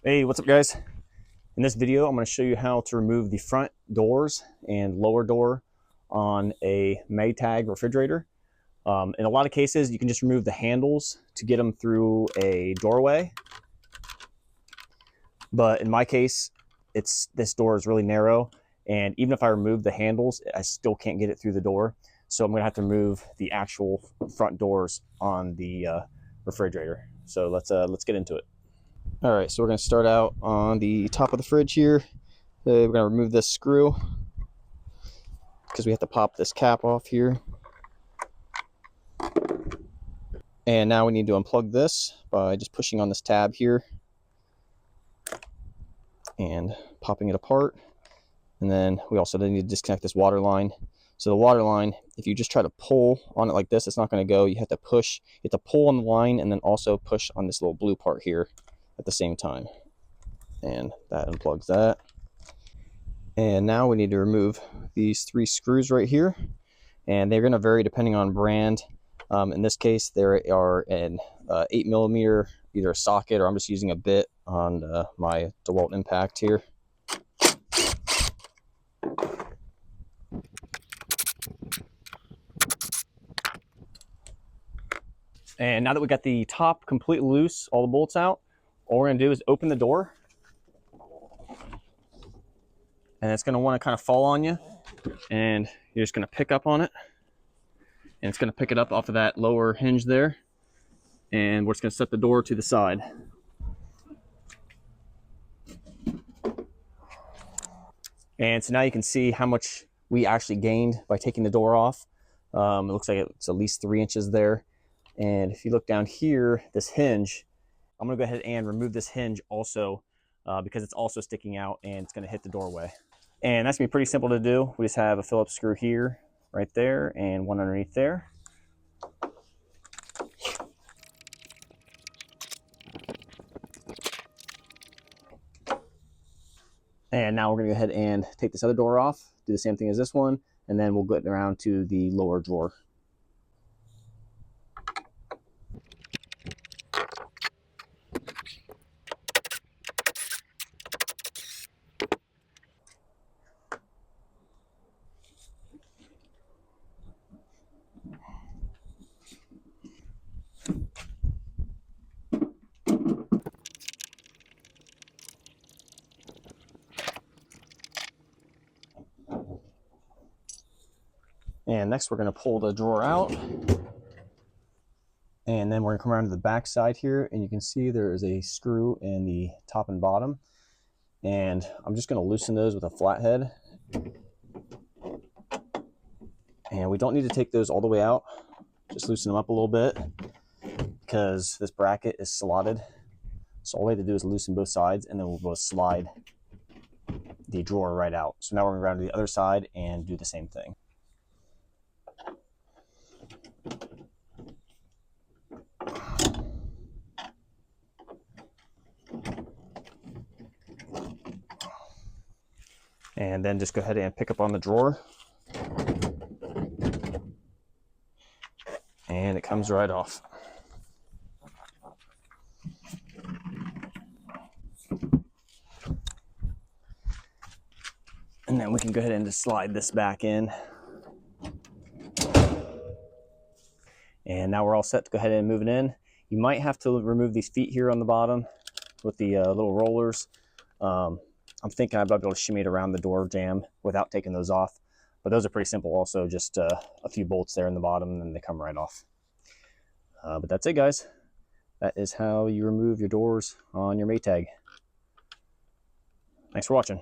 Hey, what's up guys? In this video, I'm going to show you how to remove the front doors and lower door on a Maytag refrigerator. In a lot of cases, you can just remove the handles to get them through a doorway. But in my case, this door is really narrow, and even if I remove the handles, I still can't get it through the door. So I'm going to have to remove the actual front doors on the refrigerator. So let's get into it. All right, so we're going to start out on the top of the fridge here. We're going to remove this screw because we have to pop this cap off here. And now we need to unplug this by just pushing on this tab here and popping it apart. And then we also need to disconnect this water line. So the water line, if you just try to pull on it like this, it's not going to go. You have to push, you have to pull on the line and then also push on this little blue part here at the same time. And that unplugs that. And now we need to remove these 3 screws right here, and they're going to vary depending on brand. In this case, there are an 8mm, either a socket, or I'm just using a bit on my DeWalt Impact here. And now that we got the top completely loose, all the bolts out, all we're going to do is open the door. And it's going to want to kind of fall on you, and you're just going to pick up on it, and it's going to pick it up off of that lower hinge there, and we're just going to set the door to the side. And so now you can see how much we actually gained by taking the door off. It looks like it's at least 3 inches there. And if you look down here, this hinge, I'm going to go ahead and remove this hinge also because it's also sticking out and it's going to hit the doorway. And that's going to be pretty simple to do. We just have a Phillips screw here, right there, and one underneath there. And now we're going to go ahead and take this other door off, do the same thing as this one, and then we'll get around to the lower drawer. And next we're going to pull the drawer out, and then we're going to come around to the back side here, and you can see there is a screw in the top and bottom, and I'm just going to loosen those with a flathead. And we don't need to take those all the way out, just loosen them up a little bit because this bracket is slotted. So all we have to do is loosen both sides, and then we'll both slide the drawer right out. So now we're going to go around to the other side and do the same thing. And then just go ahead and pick up on the drawer. And it comes right off. And then we can go ahead and just slide this back in. And now we're all set to go ahead and move it in. You might have to remove these feet here on the bottom with the little rollers. I'm thinking I might be able to shimmy it around the door jamb without taking those off. But those are pretty simple also, just a few bolts there in the bottom, and then they come right off. But that's it, guys. That is how you remove your doors on your Maytag. Thanks for watching.